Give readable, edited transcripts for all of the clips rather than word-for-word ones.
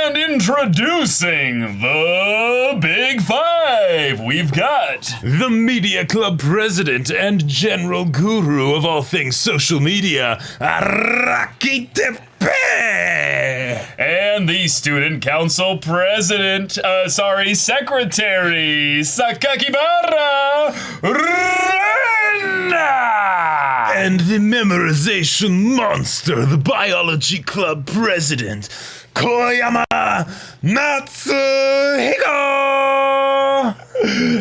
And introducing the Big Five, we've got the media club president and general guru of all things social media, Araki Tepe! and the student council president, secretary, Sakakibara Rena! And the memorization monster, the biology club president, Koyama Natsuhiko!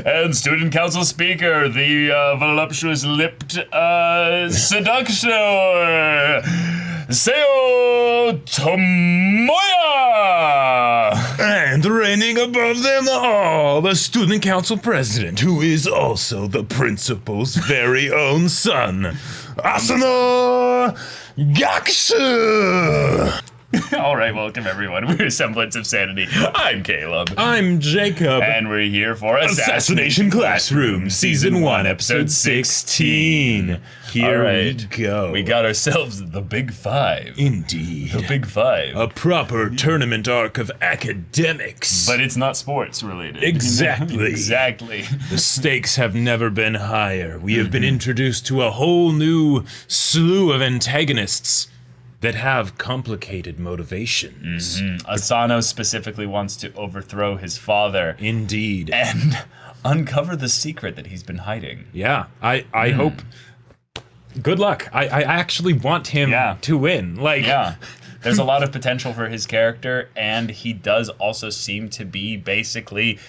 And student council speaker, the voluptuous-lipped seductor, Seo Tomoya! And reigning above them all, the student council president, who is also the principal's very own son, Asano Gakushu! All right, welcome everyone. We're Semblance of Sanity. I'm Caleb. I'm Jacob. And we're here for Assassination Classroom, Season 1, Episode 16. Here we go. We got ourselves the Big Five. Indeed. The Big Five. A proper tournament arc of academics. But it's not sports related. Exactly. Exactly. The stakes have never been higher. We have been introduced to a whole new slew of antagonists that have complicated motivations. Asano specifically wants to overthrow his father. Indeed. And uncover the secret that he's been hiding. Yeah, I hope. Good luck. I actually want him to win. There's a lot of potential for his character, and he does also seem to be basically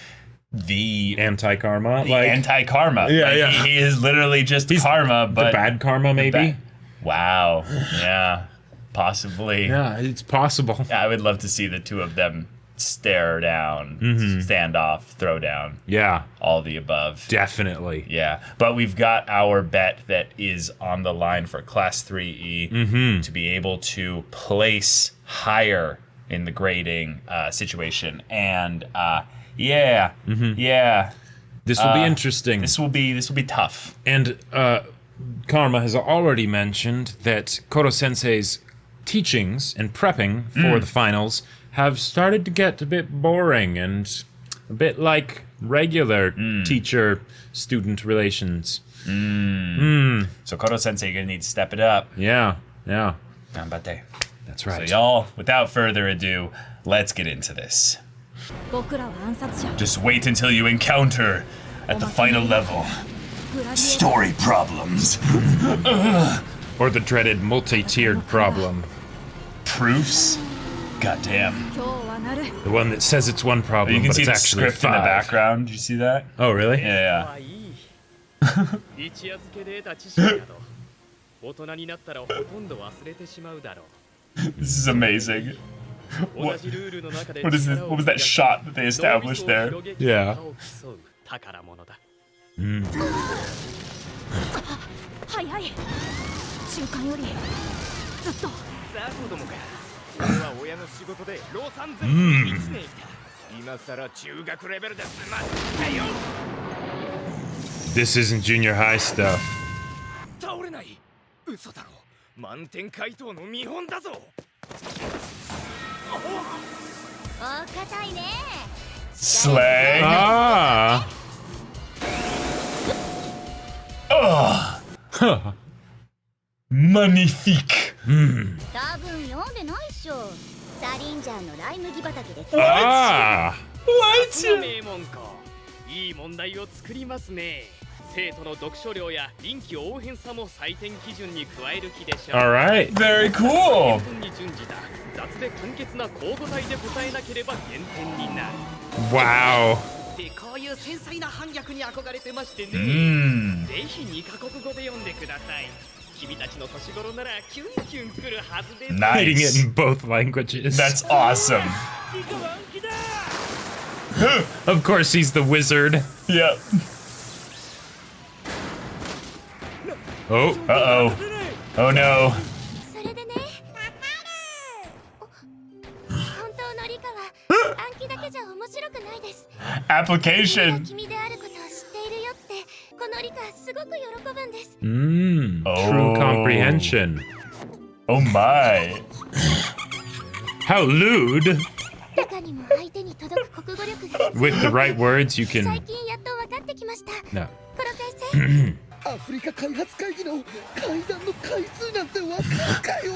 the anti-karma. Anti-karma. Yeah. He is literally just karma, but the bad karma, maybe. Wow. Yeah. Possibly. Yeah, it's possible. I would love to see the two of them stare down, stand off, throw down. Yeah. All the above. Definitely. Yeah. But we've got our bet that is on the line for Class 3E to be able to place higher in the grading situation. And yeah. This will be interesting. This will be tough. And Karma has already mentioned that Koro Sensei's teachings and prepping for the finals have started to get a bit boring and a bit like regular teacher-student relations. So Koro Sensei, you're gonna need to step it up. Yeah. Ganbatte. That's right. So y'all, without further ado, let's get into this. Just wait until you encounter at the final level story problems. Or the dreaded multi-tiered problem. Proofs? Goddamn. The one that says it's one problem, You can but see it's the actually script in the 5. background. Did you see that? Oh, really? Yeah. This is amazing. What is this? What was that shot that they established there? Yeah. This isn't junior high stuff. Slang. Magnifique. What? いい問題を作りますね。生徒の読書量や臨機応変さも採点基準に加える気でしょう。Alright. Very cool. に準じた雑で簡潔な交互体で答えなければ減点になる。Wow. でこういう繊細な反逆に憧れてましてね。ぜひ2カ国語で読んでください。君たちの年頃ならキュンキュンくるはずです。Reading it Nice. in both languages. That's awesome. Of course, he's the wizard. Yep. Oh. Uh-oh. Oh no. Application. True comprehension. Oh my. How lewd. With the right words, you can. No. アフリカ開発会議の階段の回数なんてわかるかよ。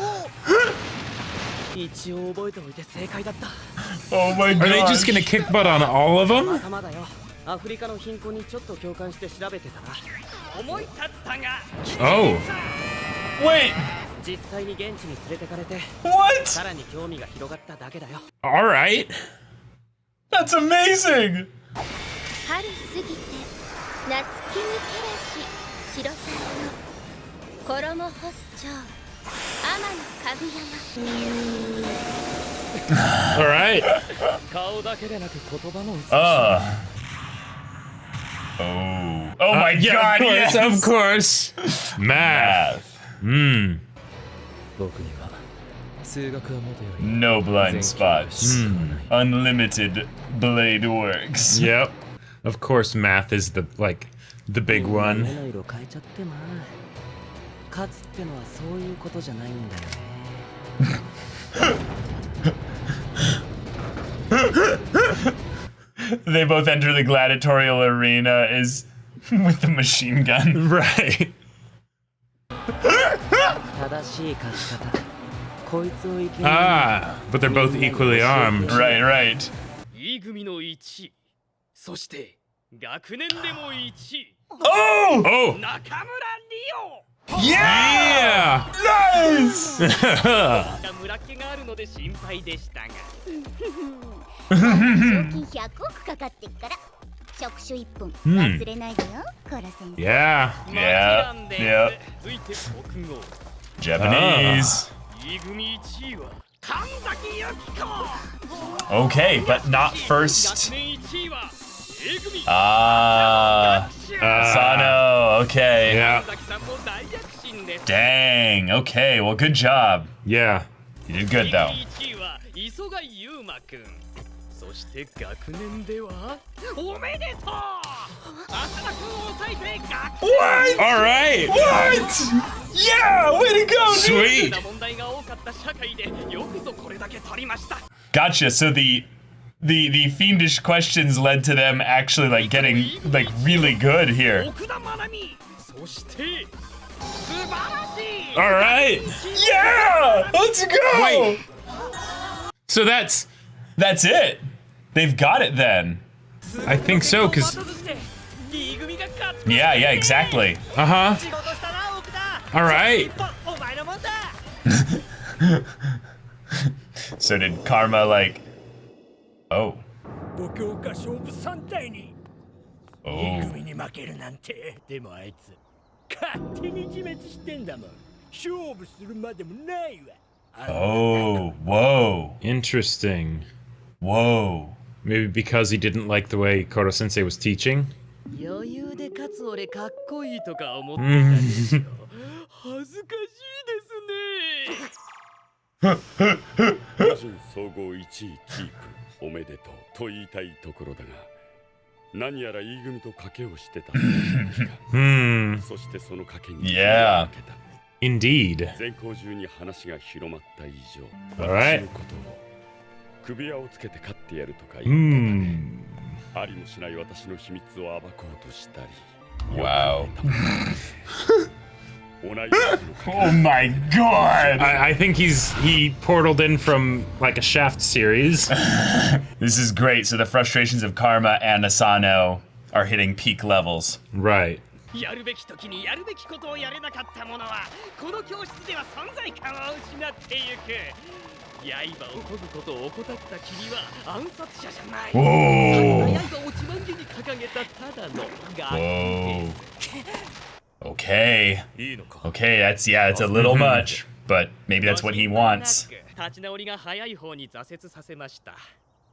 一応覚えておいて正解だった。 Oh my Are they just gonna kick butt on all of ま them? だまだよ。アフリカの貧困にちょっと共感して調べてたら思い立ったが Oh. Wait, 実際に現地に連れてかれて what? さらに興味が広がっただけだよ。 All right. That's amazing. 春過ぎて夏木に照らし白鷺の衣干す蝶天のかぐやま All right. 顔だけでなく言葉も美しい。 Oh my Yeah, god, yes. of course. Math. Hmm. 僕には数学はもとより No blind spots. Unlimited blade works. Yep. Of course, math is the big 目 one. の色変えちゃってまあ。勝つってのはそういうことじゃないんだよね。 They both enter the gladiatorial arena is with the machine gun. Right. 正しい勝ち方。こいつをいける。 Ah, but they're both equally armed. Right, right. E 組の1位。そして学年でも1位。 Oh! Oh, 中村リオ。 Yeah! Nice! 村気があるので心配でしたが。賞金100億かかってっから触手1本忘れないでよ、コラ先生。 yeah. Yeah, yeah. 続いて国語。 Japanese. E 組1位は神崎由紀子。 Okay, but not first. 学年1位は A 組。 Sano, okay. Yeah. 神崎さんも大躍進です。 Dang, okay, well, good job. Yeah. You did good, though. 1位は磯貝優馬くん。そして学年ではおめでとう。浅田くんを抑えて学 What? All right. What? Yeah, way to go, dude. Sweet. な問題が多かった社会でよくぞこれだけ取りました。 Gotcha. So the fiendish questions led to them actually getting really good here. 奥田真奈美。そして素晴らしい。 All right. Yeah, let's go. Wait. So that's That's it. They've got it then. I think so, 'cause D 組が勝つ。 Yeah, yeah, exactly. uh-huh. 仕事したな奥田。 All right. お前のもんだ。 So did Karma oh. 5強化勝負3対2。 Oh. 組に負けるなんて。でもあいつ勝手に自滅してんだもん。勝負するまでもないわ。 Oh, whoa. Interesting. Whoa. Maybe because he didn't like the way Koro Sensei was teaching. 余裕で勝つ俺かっこいいとか思ってたでしょ。恥ずかしいですね。個人総合1位キープおめでとうと言いたいところだが、何やら E 組と賭けをしてた。 Hmm. そしてその賭けに Yeah. 負けた。 Indeed. 全校中に話が広まった以上、 Alright. 私のことを首輪をつけて勝ってやるとか言ってたね。ありもしない私の秘密を暴こうとしたり。 Wow. 同い年の賭け Oh my god. I think he portaled in from a Shaft series. This is great. So the frustrations of Karma and Asano are hitting peak levels. Right. やるべき時にやるべきことをやれなかった者はこの教室では存在感を失ってゆく。刃を研ぐことを怠った君は暗殺者じゃない。 Whoa. 刃を自慢げに掲げたただのガキ Whoa. です。 Okay. いいのか。 Okay, that's a little much, but maybe that's what he wants. 立ち直りが早い方に挫折させました。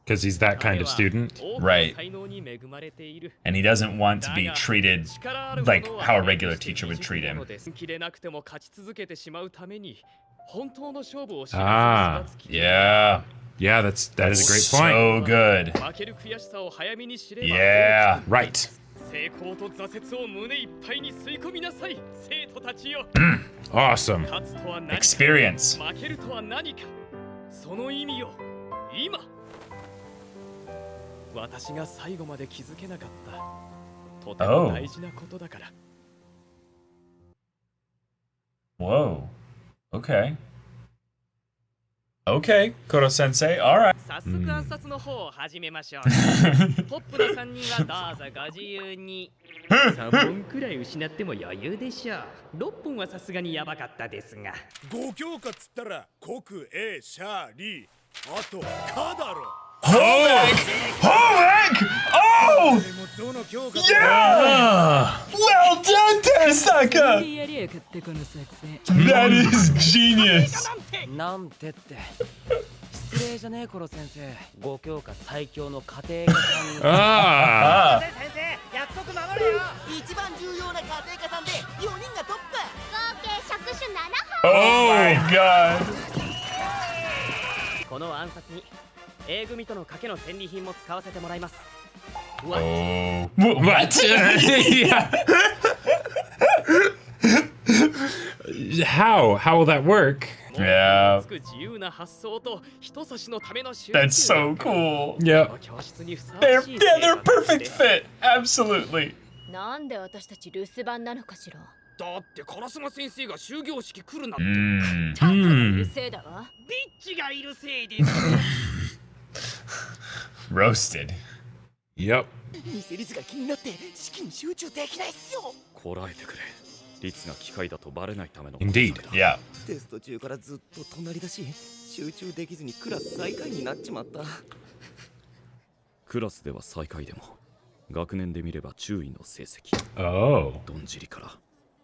Because he's that kind of student. Right. 才能に恵まれている。 And he doesn't want to be treated like how a regular teacher would treat him. 切れなくても勝ち続けてしまうために本当の勝負をし Yeah. Yeah, that is a great point. So good. 負ける悔しさを早めに知れば Yeah. Right. 成功と挫折を胸いっぱいに吸い込みなさい生徒たちよ。 Awesome. 勝つとは何か Experience. 負けるとは何かその意味を今私が最後まで気づけなかったとても大事なことだから。 Whoa. Okay. Okay, Koro-sensei. All right. 早速暗殺の方を始めましょう。トップの3人はどうぞご自由に。3本くらい失っても余裕でしょう。6本はさすがにやばかったですが。5強化っつったら国 A シャーリーあとカだろ。 Hovek! Oh! でもどの強化 Yeah! Well done, Terasaka! That is genius! なんてって失礼じゃねえ頃先生5強化最強の家庭科さんに Ah! 先生約束守れよ。一番重要な家庭科さんで4人がトップ。合計触手7 Oh my god! この暗殺に A 組との賭けの戦利品も使わせてもらいます。 Oh. What? Yeah. How will that work? Yeah. 自由な発想と人差しのための集 That's so cool. Yep. 教室にふさわ They're, しい yeah, they're perfect fit. Absolutely. なんで私たち留守番なのかしら。だって烏丸先生が終業式来るなって。 Mm. タカがいるせいだわ。ビッチがいるせいです。 Roasted. Yep. 偽率が気になって式に集中できないっすよ。こらえてくれ。律が機械だとバレないための Indeed. だ。 Yeah. テスト中からずっと隣だし集中できずにクラス最下位になっちまった。クラスでは最下位でも学年で見れば中位の成績。 Oh. どんじりから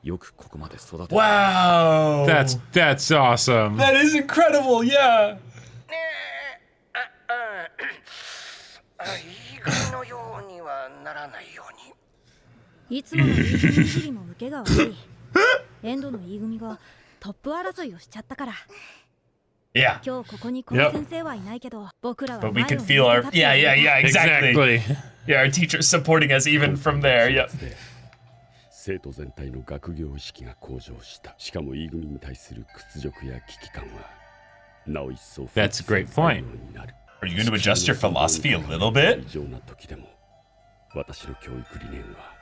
よくここまで育てた。 Wow. That's awesome. That is incredible. Yeah. いい組のようにはならないように。いつもの E 組いじりも受けが悪い。エンドの E 組がトップ争いをしちゃったから。 Yeah. 今日ここにこの先生はいないけど、僕らは But we 前を can 向い feel て our 立って yeah, いる。 yeah, yeah, exactly. Exactly. Yeah, our teacher's supporting us even from there. Yep. 生徒全体の学業意識が向上した。しかも E 組に対する屈辱や危機感はなお一層 That's a great point. Are you going to adjust your philosophy a little bit? 異常な時でも私の教育理念は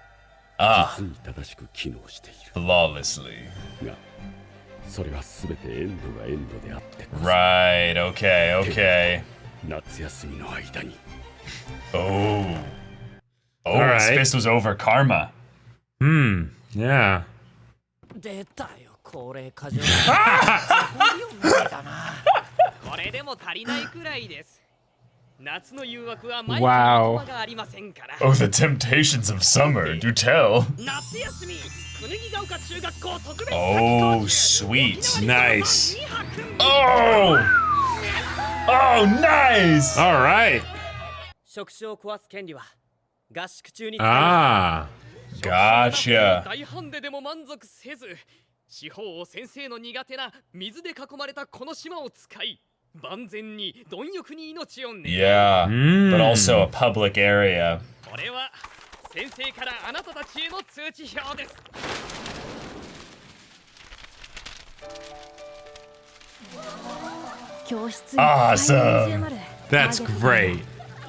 Ah, 実に正しく機能してい flawlessly. るが、それは全てエンドがエンドであってこそ Right. Okay. Okay. 夏休みの間に Oh. Oh, All his right. fist was over karma. Yeah. 出たよ高齢過剰これでも足りないくらいです。夏の誘惑は毎日 Wow. 言葉がありませんから。 Oh, the temptations of summer. Do tell. 夏休み、椚ヶ丘中学校特別 Oh, 活動中 sweet. 沖縄に Nice. 2泊 Oh. Oh, nice. All right. 職種を壊す権利は合宿中に使いま Ah. Gotcha. 大ハンデでも満足せず、四方を先生の苦手な水で囲まれたこの島を使い、万全に貪欲に命を狙う。 Yeah. But also a public area. これは先生からあなたたちへの通知表です。教室 Awesome. That's great.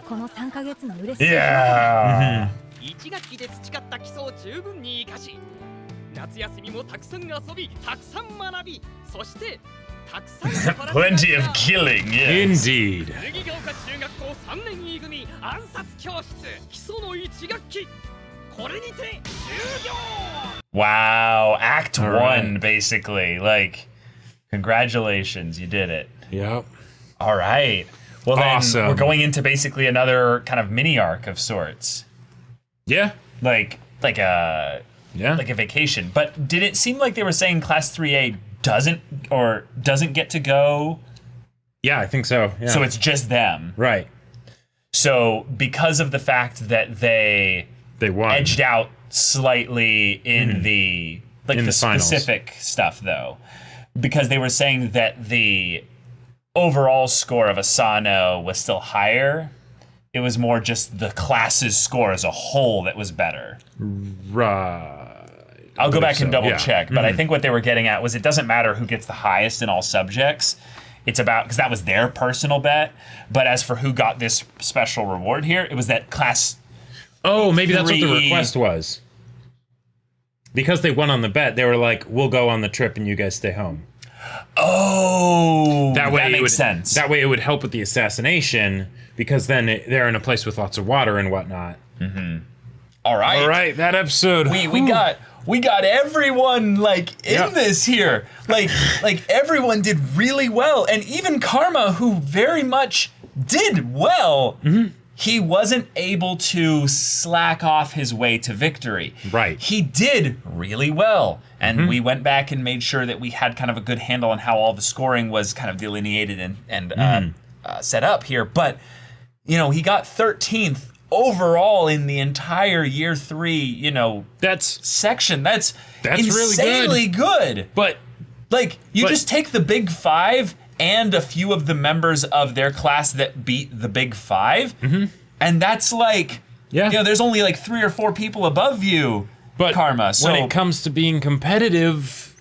この3ヶ月の嬉しい。 Yeah. 1学期で培った基礎を十分に生かし、夏休みもたくさん遊び、たくさん学び、そしてたくさん Plenty of killing. Yes. Indeed. 椚ヶ丘中学校3年 E 組暗殺教室基礎の1学期、これにて終了。 Wow. Act All right. 1, basically. Like, congratulations, you did it. Yep. All right. Well, then Awesome. we're going into basically another kind of mini arc of sorts. Yeah. Like a Yeah. like a vacation. But did it seem like they were saying Class 3A doesn't get to go? Yeah, I think so. Yeah. So it's just them. right. So because of the fact that they They won. edged out slightly in the like In the the finals. specific stuff though, because they were saying that the overall score of Asano was still higher. It was more just the class's score as a whole that was better. Right. I'll go back and double Yeah. check, but I think what they were getting at was it doesn't matter who gets the highest in all subjects. it's about, because that was their personal bet. But as for who got this special reward here, it was that class. Oh, maybe that's what the 3E. request was. Because they won on the bet, they were like, "We'll go on the trip and you guys stay home." Oh, that it makes would, sense. That way it would help with the assassination, because then they're in a place with lots of water and whatnot. All right, that episode. We got everyone like in this here. Like everyone did really well, and even Karma, who very much did well. He wasn't able to slack off his way to victory. Right. He did really well. And we went back and made sure that we had kind of a good handle on how all the scoring was kind of delineated and set up here. But, you know, he got 13th overall in the entire year 3, you know, section. That's insanely really good. But like, you just take the big 5 and a few of the members of their class that beat the big 5, and that's like, you know, there's only like 3 or 4 people above you, but Karma. So when it comes to being competitive,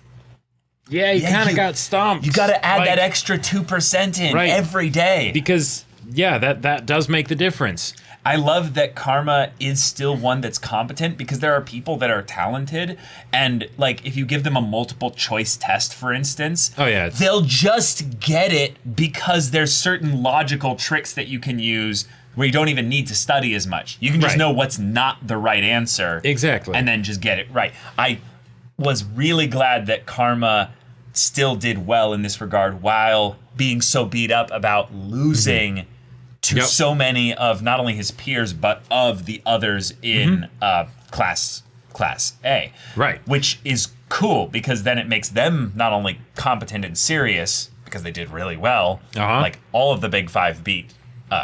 you kind of got stomped. You got to add that extra 2% in every day, because that does make the difference. I love that Karma is still one that's competent, because there are people that are talented, and like if you give them a multiple choice test, for instance, they'll just get it because there's certain logical tricks that you can use where you don't even need to study as much. You can just know what's not the right answer. Exactly. And then just get it right. I was really glad that Karma still did well in this regard while being so beat up about losing to so many of not only his peers, but of the others in class A. Right. Which is cool, because then it makes them not only competent and serious, because they did really well, like all of the big 5 beat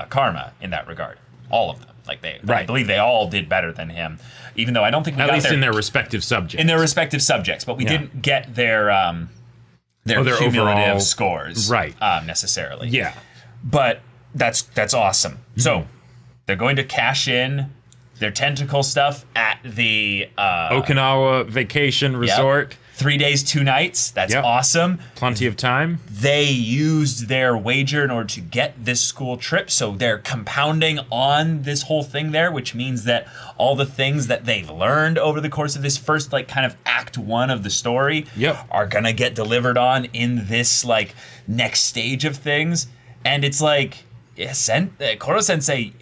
Karma in that regard. All of them. Like I believe they all did better than him, even though I don't think we got least in their respective subjects. In their respective subjects, but we didn't get their cumulative overall scores necessarily. Yeah. But that's awesome. So they're going to cash in their tentacle stuff at the Okinawa vacation resort. 3 days, 2 nights. That's awesome. Plenty of time. They used their wager in order to get this school trip, so they're compounding on this whole thing there, which means that all the things that they've learned over the course of this first, like, kind of act 1 of the story are gonna get delivered on in this, like, next stage of things. And it's like, Koro-sensei,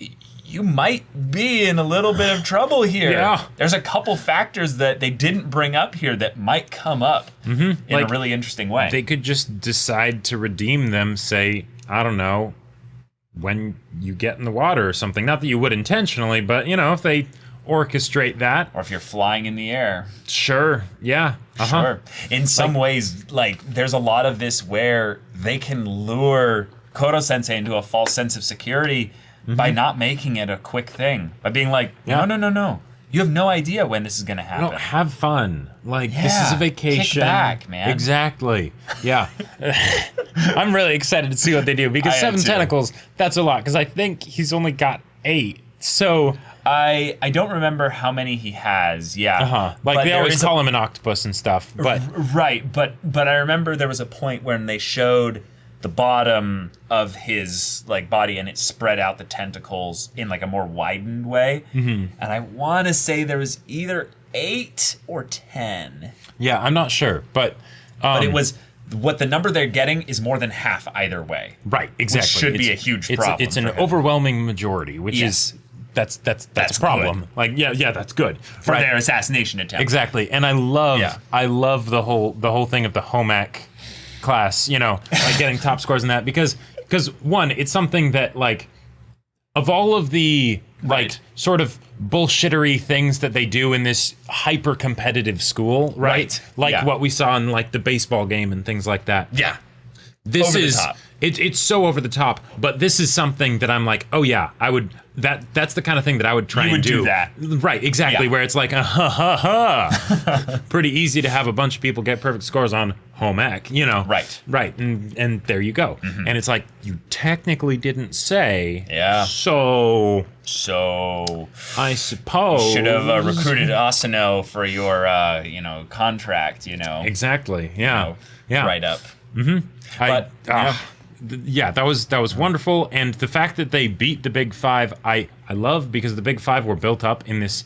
you might be in a little bit of trouble here. Yeah. There's a couple factors that they didn't bring up here that might come up in a really interesting way. They could just decide to redeem them, say, I don't know, when you get in the water or something. Not that you would intentionally, but, you know, if they orchestrate that. Or if you're flying in the air. Sure, yeah. Sure. In some ways, like, there's a lot of this where they can lure Koro-sensei into a false sense of security by not making it a quick thing. By being like, no. You have no idea when this is going to happen. No, have fun. Like, this is a vacation. Kick back, man. Exactly. Yeah. I'm really excited to see what they do, because 7 tentacles, that's a lot, because I think he's only got 8. So I don't remember how many he has. Yeah. Like, but they always call him an octopus and stuff. But right, but I remember there was a point when they showed the bottom of his like body, and it spread out the tentacles in like a more widened way. And I want to say there was either 8 or 10. Yeah, I'm not sure, but it was, what the number they're getting is more than half either way. Right, exactly. Which should be a huge problem. It's an overwhelming majority, which is that's a problem. Good. Like, yeah, that's good for their assassination attempt. Exactly, and I love the whole thing of the home ec class, you know, like getting top scores in that, because one, it's something that, like, of all of the like sort of bullshittery things that they do in this hyper competitive school, right? Like what we saw in like the baseball game and things like that. Yeah. This is it's so over the top, but this is something that I'm like, oh yeah, I would, that's the kind of thing that I would try and do. That. Right, exactly, where it's like pretty easy to have a bunch of people get perfect scores on home ec, you know. Right, and there you go. And it's like, you technically didn't say. Yeah. So I suppose you should have recruited Asano for your contract, Exactly. Yeah. Right up. But yeah, that was wonderful. And the fact that they beat the Big Five, I love, because the Big Five were built up in this,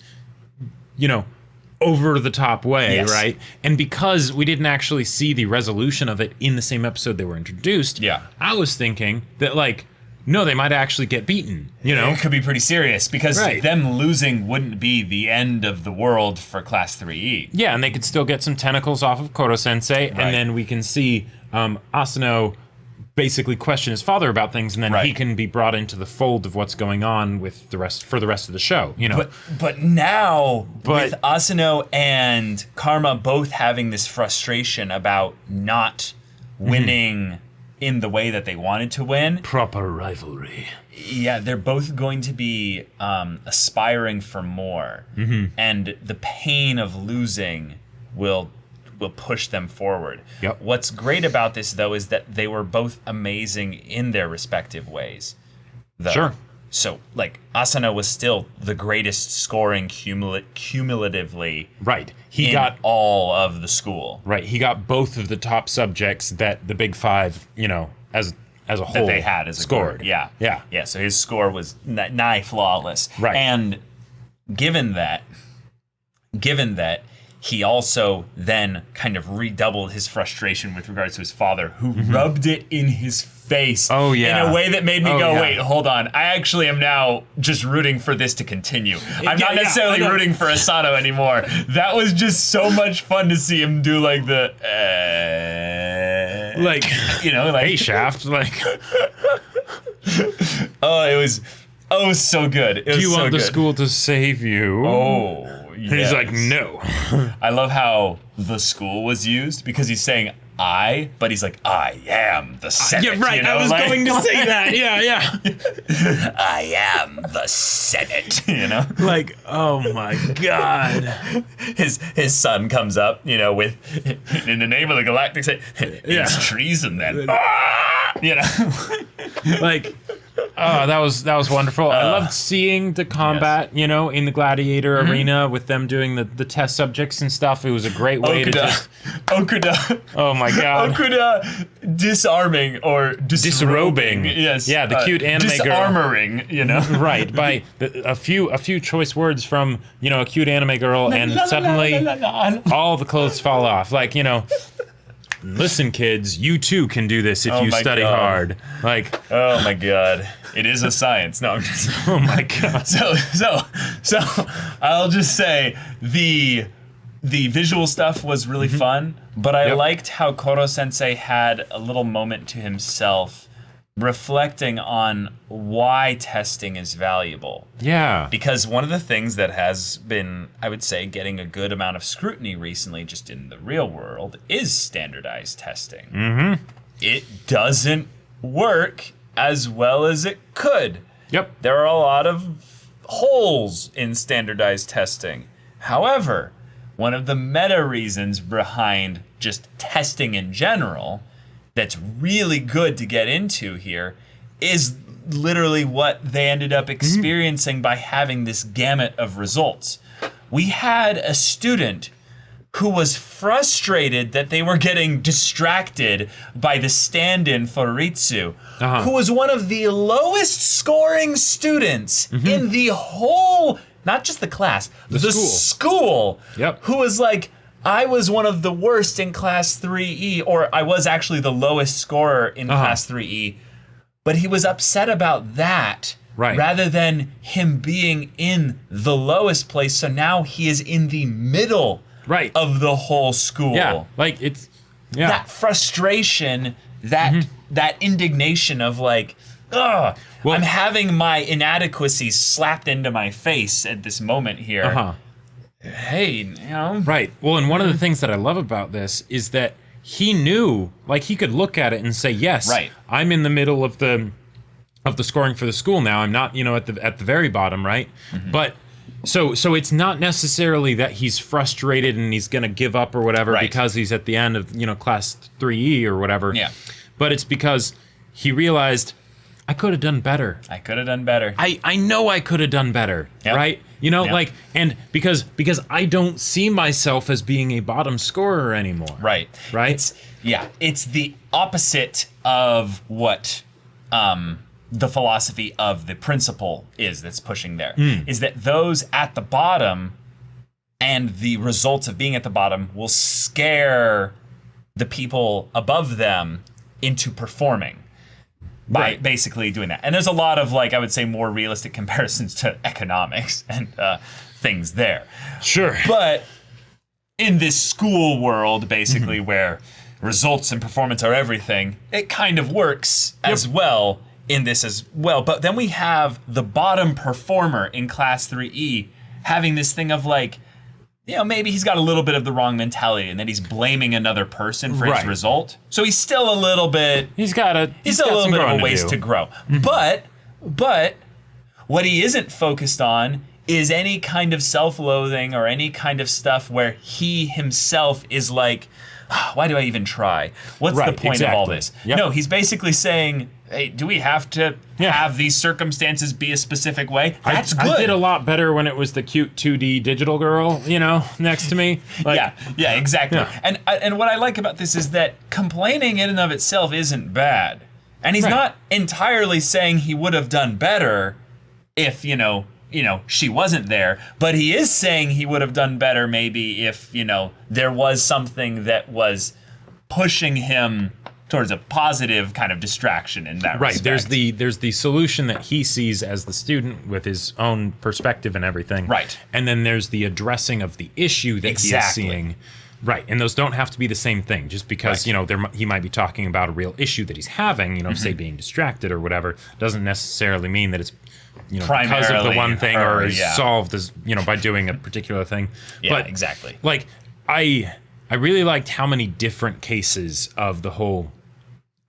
over the top way, Yes. right? And because we didn't actually see the resolution of it in the same episode they were introduced, I was thinking that, like, no, they might actually get beaten, It could be pretty serious, because Right. them losing wouldn't be the end of the world for Class 3E. Yeah, and they could still get some tentacles off of Koro-sensei, Right. and then we can see Asano basically question his father about things, and then he can be brought into the fold of what's going on with the rest of the show, But now, with Asano and Karma both having this frustration about not winning in the way that they wanted to win. Proper rivalry. Yeah, they're both going to be aspiring for more. And the pain of losing will push them forward. Yep. What's great about this, though, is that they were both amazing in their respective ways. Though. Sure. So, like, Asano was still the greatest scoring cumulatively. Right. He in got all of the school. Right. He got both of the top subjects that the Big Five, as a whole, That they had as a scored. group. Yeah. Yeah. Yeah. So his score was nigh flawless. Right. And given that he also then kind of redoubled his frustration with regards to his father, who rubbed it in his face Oh, yeah. in a way that made me Oh, go, yeah. wait, hold on. I actually am now just rooting for this to continue. I'm not necessarily rooting for Asano anymore. That was just so much fun to see him do, like, the... like, hey, Shaft, like... Oh, it was so good. It was Do you so want the good. school to save you? Oh, And he's like, no. I love how the school was used, because he's saying I, but he's like, I am the Senate. Yeah, right. I was going to say that. Yeah. I am the Senate. Like, oh my God. His son comes up, with in the name of the Galactic Senate. It's treason then. Like, oh, that was wonderful. I loved seeing the combat, in the gladiator arena with them doing the test subjects and stuff. It was a great way to just... Okuda. Oh my God. Okuda disarming or disrobing. Yes. Yeah, the cute anime girl. Disarmoring, Right, by a few choice words from, a cute anime girl, and suddenly all the clothes fall off. Like, listen, kids, you too can do this if you study hard. Like, oh my God, it is a science. No, I'm just. Oh my God. So I'll just say the visual stuff was really fun, but I liked how Koro Sensei had a little moment to himself, reflecting on why testing is valuable. Yeah. Because one of the things that has been, I would say, getting a good amount of scrutiny recently, just in the real world, is standardized testing. It doesn't work as well as it could. Yep. There are a lot of holes in standardized testing. However, one of the meta reasons behind just testing in general that's really good to get into here is literally what they ended up experiencing by having this gamut of results. We had a student who was frustrated that they were getting distracted by the stand-in for Ritsu, who was one of the lowest scoring students in the whole, not just the class, the school. Yep. Who was like, I was one of the worst in Class 3E, or I was actually the lowest scorer in Class 3E, but he was upset about that. Right. Rather than him being in the lowest place, so now he is in the middle of the whole school. Yeah, like it's that frustration, that indignation of like, ugh, I'm having my inadequacies slapped into my face at this moment here. Hey, Right. Well, and one of the things that I love about this is that he knew, like, he could look at it and say, yes, I'm in the middle of the scoring for the school now. I'm not, at the very bottom, right? But so it's not necessarily that he's frustrated and he's going to give up or whatever because he's at the end of, Class 3E or whatever. Yeah. But it's because he realized I could have done better. I could have done better. I know I could have done better, Yep. right? You know, Yep. like, and because I don't see myself as being a bottom scorer anymore. Right. Right? It's the opposite of what the philosophy of the principle is that's pushing there. Is that those at the bottom and the results of being at the bottom will scare the people above them into performing. By basically doing that. And there's a lot of, like, I would say more realistic comparisons to economics and things there. Sure. But in this school world, basically, where results and performance are everything, it kind of works as well in this as well. But then we have the bottom performer in Class 3E having this thing of, like, you know, maybe he's got a little bit of the wrong mentality and then he's blaming another person for his result. So he's still a little bit... He's still a little bit of a ways to grow. But what he isn't focused on is any kind of self-loathing or any kind of stuff where he himself is like, why do I even try? What's the point of all this? Yep. No, he's basically saying, hey, do we have to have these circumstances be a specific way? That's good. I did a lot better when it was the cute 2D digital girl, you know, next to me. Like, yeah, exactly. Yeah. And what I like about this is that complaining in and of itself isn't bad. And he's not entirely saying he would have done better if, you know, she wasn't there, but he is saying he would have done better maybe if, you know, there was something that was pushing him towards a positive kind of distraction in that respect. There's the solution that he sees as the student with his own perspective and everything. Right. And then there's the addressing of the issue that he is seeing. Right. And those don't have to be the same thing. Just because, you know, he might be talking about a real issue that he's having, you know, say being distracted or whatever, doesn't necessarily mean that it's, you know, because of the one thing or is solved as, you know, by doing a particular thing. Yeah, but exactly. Like, I really liked how many different cases of the whole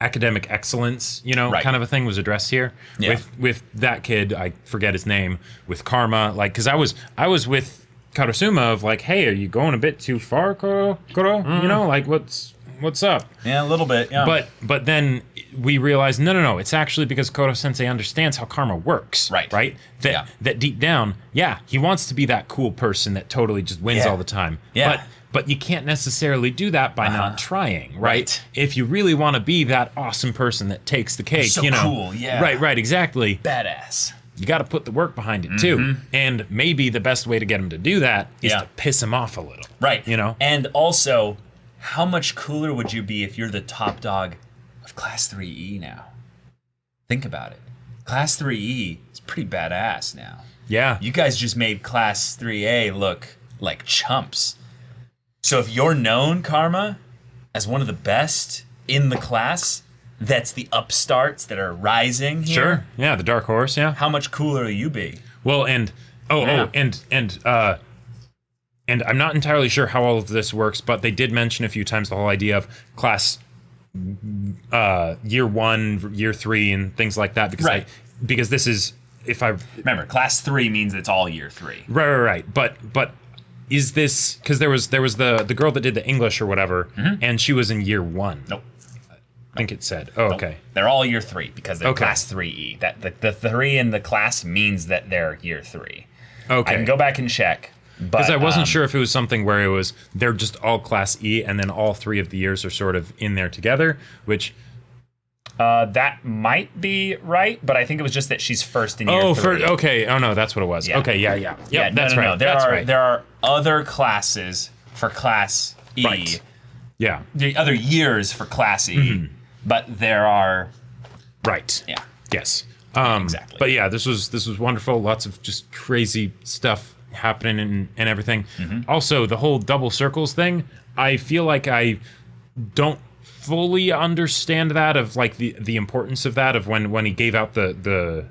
academic excellence, you know, kind of a thing was addressed here. Yeah. With that kid, I forget his name, with Karma, like, because I was with Karasuma of like, hey, are you going a bit too far, Koro? You know, like, what's up? Yeah, a little bit, yeah. But then we realized, no, it's actually because Koro-sensei understands how karma works. Right? That deep down, he wants to be that cool person that totally just wins all the time. Yeah. But you can't necessarily do that by not trying, right? If you really want to be that awesome person that takes the cake, so you know. Cool, yeah. Right, exactly. Badass. You got to put the work behind it too. And maybe the best way to get him to do that is to piss him off a little. Right. You know? And also, how much cooler would you be if you're the top dog of Class 3E now? Think about it. Class 3E is pretty badass now. Yeah. You guys just made Class 3A look like chumps. So if you're known, Karma, as one of the best in the class, that's the upstarts that are rising here. Sure. Yeah, the dark horse, yeah. How much cooler will you be? Well, and I'm not entirely sure how all of this works, but they did mention a few times the whole idea of class year 1, year 3, and things like that. Because because this is, if I remember, class 3 means it's all year 3. Right. But is this because there was the girl that did the English or whatever, and she was in year 1? Nope. I think it said. Oh, okay. They're all year 3 because they're class 3E. That the 3 in the class means that they're year 3. Okay. I can go back and check. Because I wasn't sure if it was something where it was they're just all class E and then all 3 of the years are sort of in there together, which that might be right, but I think it was just that she's first in year 3. Okay. Oh no, that's what it was. Yeah. Okay, yeah. Yep, that's right. There are other classes for class E. Right. Yeah. The other years for class E, but there are. Right. Yeah. Yes. Exactly. But yeah, this was wonderful. Lots of just crazy stuff happening and everything. Also, the whole double circles thing, I feel like I don't fully understand that, of like the importance of that, of when he gave out the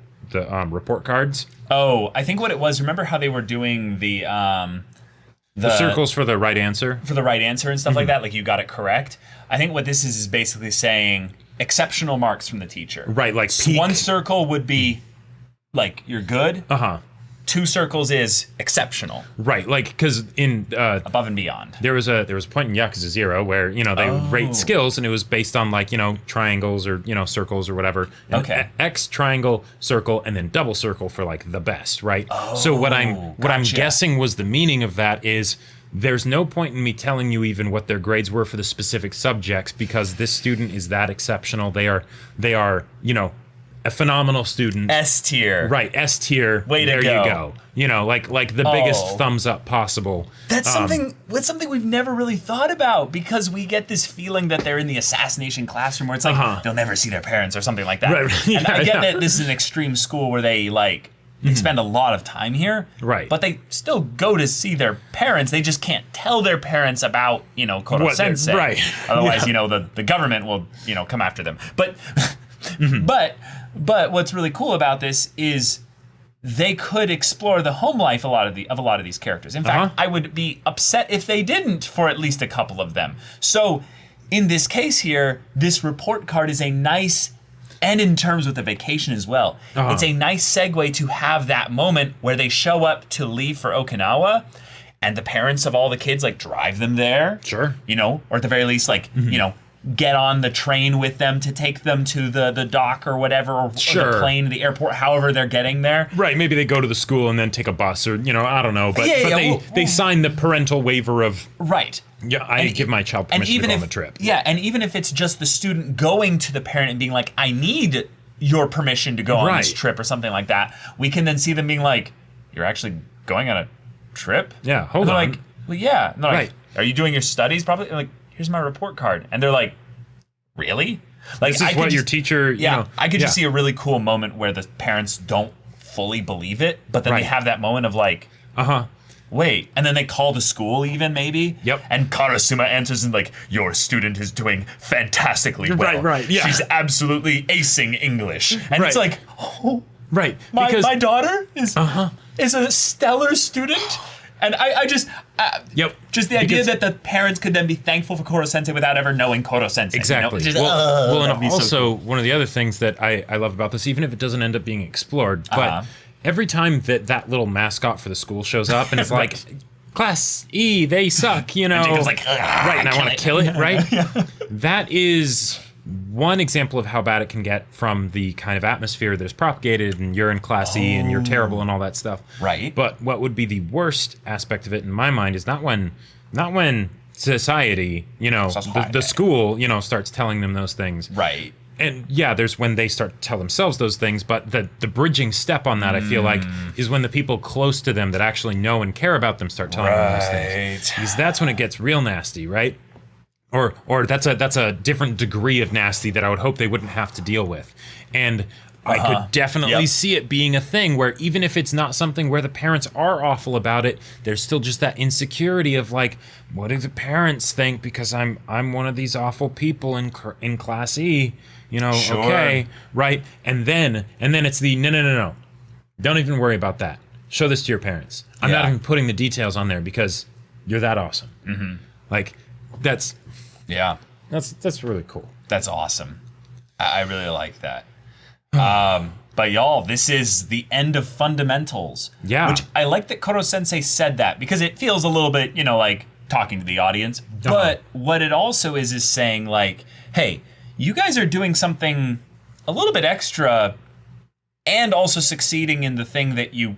report cards. Oh, I think what it was, remember how they were doing the circles for the right answer? For the right answer and stuff like that, like you got it correct. I think what this is basically saying exceptional marks from the teacher. Right, like one circle would be like you're good. 2 2 circles is exceptional. Right, like, because in above and beyond. There was a point in Yakuza 0 where, they rate skills, and it was based on, like, triangles or, circles or whatever. And Okay. X, triangle, circle, and then double circle for, like, the best, right? So what I'm gotcha. guessing was the meaning of that is there's no point in me telling you even what their grades were for the specific subjects, because this student is that exceptional. They are, a phenomenal student. S tier. Right, S tier. Way to there go. you go. Like the biggest thumbs up possible. That's something we've never really thought about, because we get this feeling that they're in the assassination classroom where it's like they'll never see their parents or something like that. Right. And I get that this is an extreme school where they they spend a lot of time here. Right. But they still go to see their parents. They just can't tell their parents about, Koro Sensei. Right. Otherwise, the government will, come after them. But but what's really cool about this is they could explore the home life of a lot of these characters. In fact, I would be upset if they didn't for at least a couple of them. So in this case here, this report card is a nice, and in terms with the vacation as well, it's a nice segue to have that moment where they show up to leave for Okinawa, and the parents of all the kids drive them there. Sure. Or at the very least get on the train with them to take them to the dock or whatever, or the plane, the airport, however they're getting there. Right, maybe they go to the school and then take a bus, or I don't know, but they sign the parental waiver of right. Yeah, I give my child permission to go on the trip. Yeah, and even if it's just the student going to the parent and being like, I need your permission to go on this trip or something like that, we can then see them being like, you're actually going on a trip? Yeah, hold on. Like, well, yeah. And they're like, are you doing your studies probably? Like, here's my report card. And they're like, really? This is what your teacher, I could just see a really cool moment where the parents don't fully believe it, but then they have that moment of like, wait, and then they call the school even maybe. Yep. And Karasuma answers and like, your student is doing fantastically well. Right, yeah. She's absolutely acing English. And it's like, right, because my daughter is a stellar student. And I just, just the idea that the parents could then be thankful for Koro Sensei without ever knowing Koro Sensei. Exactly. Just, and also, one of the other things that I love about this, even if it doesn't end up being explored, but every time that little mascot for the school shows up and it's like, Class E, they suck, And Jacob's like, right, and I want to kill it, right? That is one example of how bad it can get from the kind of atmosphere that is propagated, and you're in Class E and you're terrible and all that stuff. Right. But what would be the worst aspect of it in my mind is not when society, the school, starts telling them those things. Right. And there's when they start to tell themselves those things, but the bridging step on that, I feel like, is when the people close to them that actually know and care about them start telling them those things. Because that's when it gets real nasty, right? Or that's a different degree of nasty that I would hope they wouldn't have to deal with. And I could definitely see it being a thing where even if it's not something where the parents are awful about it, there's still just that insecurity of like, what do the parents think because I'm one of these awful people in Class E, okay, right? And then it's the no. Don't even worry about that. Show this to your parents. I'm not even putting the details on there because you're that awesome. Mm-hmm. Like that's really cool. That's awesome. I really like that. But y'all, this is the end of fundamentals. Yeah. Which I like that Koro Sensei said that because it feels a little bit, like talking to the audience. But what it also is saying like, hey, you guys are doing something a little bit extra and also succeeding in the thing that you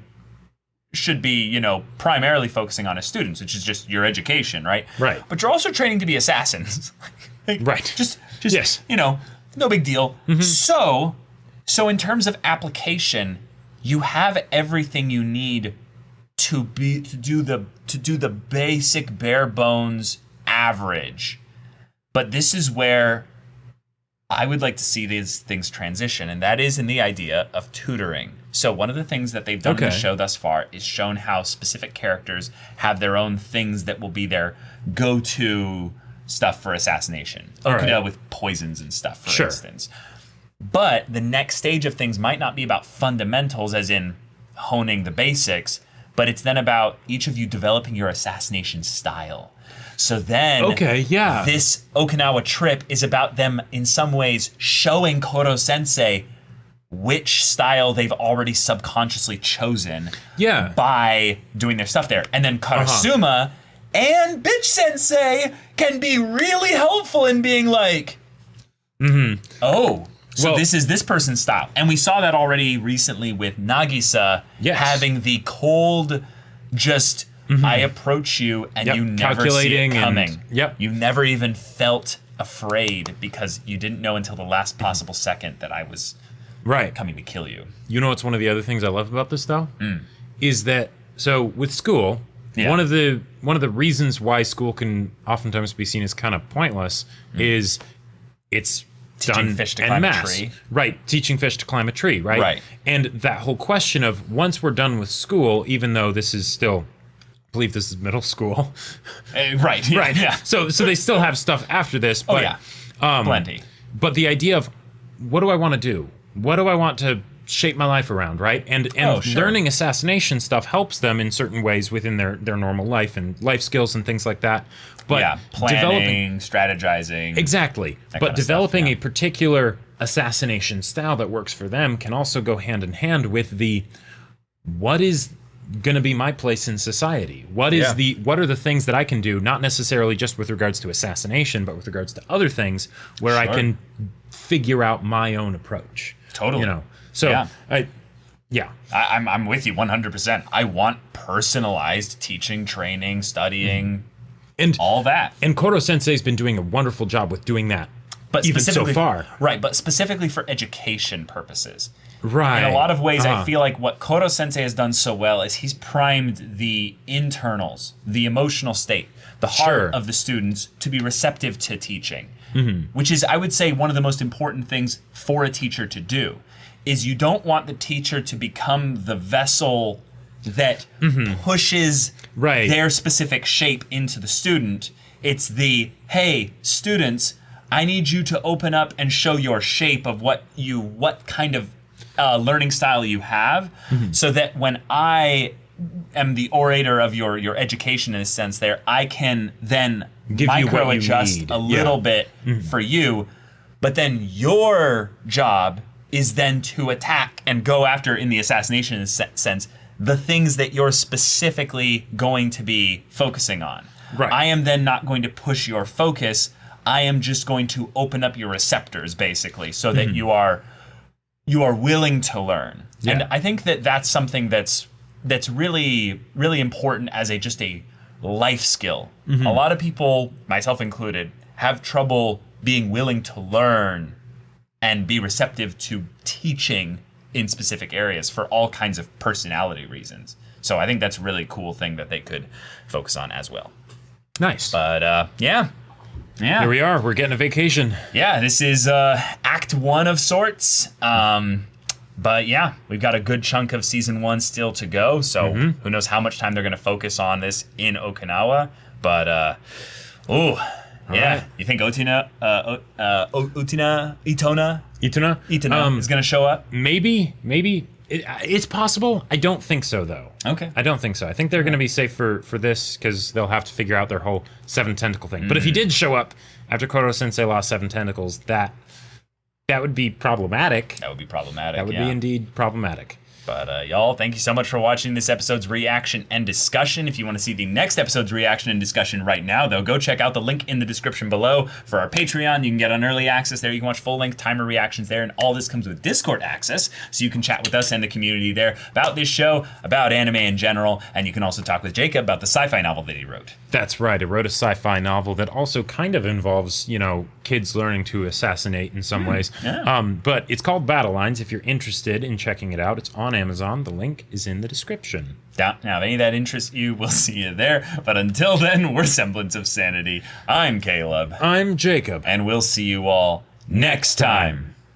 should be, primarily focusing on as students, which is just your education, right? Right. But you're also training to be assassins. Right. Just yes. No big deal. Mm-hmm. So in terms of application, you have everything you need to do the basic bare bones average. But this is where I would like to see these things transition, and that is in the idea of tutoring. So one of the things that they've done in the show thus far is shown how specific characters have their own things that will be their go-to stuff for assassination. Okinawa with poisons and stuff, for instance. But the next stage of things might not be about fundamentals, as in honing the basics, but it's then about each of you developing your assassination style. So then this Okinawa trip is about them in some ways showing Koro Sensei which style they've already subconsciously chosen Yeah. by doing their stuff there. And then Karasuma and Bitch Sensei can be really helpful in being like, oh, so Well- this is this person's style. And we saw that already recently with Nagisa Yes. having the cold, just, I approach you and Yep, you never see it calculating and- coming. yep. You never even felt afraid because you didn't know until the last possible second that I was Right. coming to kill you. You know what's one of the other things I love about this though? Is that so with school, Yeah. one of the reasons why school can oftentimes be seen as kind of pointless is it's Teaching done fish to en climb a masse. tree. Right, teaching fish to climb a tree, right? Right. And that whole question of once we're done with school, even though this is still I believe this is middle school. Right. Yeah, Right. Yeah. So they still have stuff after this, but Plenty. But the idea of what do I want to do? What do I want to shape my life around, right? And Sure. learning assassination stuff helps them in certain ways within their normal life and life skills and things like that. But yeah, planning, strategizing. exactly. That But kind of stuff, developing yeah. a particular assassination style that works for them can also go hand in hand with the what is going to be my place in society? What are the things that I can do, not necessarily just with regards to assassination, but with regards to other things where I Sure. can figure out my own approach. Totally. You know. So Yeah. I'm with you 100%. I want personalized teaching, training, studying, and all that. And Koro Sensei's been doing a wonderful job with doing that. But even so specifically, far. Right, but specifically for education purposes. Right. In a lot of ways, I feel like what Koro Sensei has done so well is he's primed the internals, the emotional state, the heart of the students to be receptive to teaching, which is, I would say, one of the most important things for a teacher to do, is you don't want the teacher to become the vessel that pushes their specific shape into the student. It's the, hey, students, I need you to open up and show your shape of what kind of learning style you have, so that when I am the orator of your education in a sense there, I can then Give you what you micro-adjust need. a little bit for you, but then your job is then to attack and go after, in the assassination sense, the things that you're specifically going to be focusing on. Right. I am then not going to push your focus. I am just going to open up your receptors, basically, so that you are willing to learn. Yeah. And I think that that's something that's really, really important as just a life skill. A lot of people, myself included, have trouble being willing to learn and be receptive to teaching in specific areas for all kinds of personality reasons. So I think that's a really cool thing that they could focus on as well. Nice. But yeah. Here we are. We're getting a vacation. Yeah, this is Act 1 of sorts. But yeah, we've got a good chunk of Season 1 still to go. So who knows how much time they're going to focus on this in Okinawa. But, yeah. right. You think Itona is going to show up? Maybe. It's possible. I don't think so, though. Okay. I don't think so. I think they're going to be safe for this because they'll have to figure out their whole 7 tentacle thing. But if he did show up after Koro Sensei lost 7 tentacles, that would be problematic. That would be problematic. That would be indeed problematic. But y'all, thank you so much for watching this episode's reaction and discussion. If you want to see the next episode's reaction and discussion right now, though, go check out the link in the description below for our Patreon. You can get on early access there. You can watch full-length timer reactions there, and all this comes with Discord access, so you can chat with us and the community there about this show, about anime in general, and you can also talk with Jacob about the sci-fi novel that he wrote. That's right. I wrote a sci-fi novel that also kind of involves, kids learning to assassinate in some ways. Yeah. But it's called Battle Lines. If you're interested in checking it out, it's on Amazon. The link is in the description. Now, if any of that interests you, we'll see you there. But until then, we're Semblance of Sanity. I'm Caleb. I'm Jacob. And we'll see you all next time.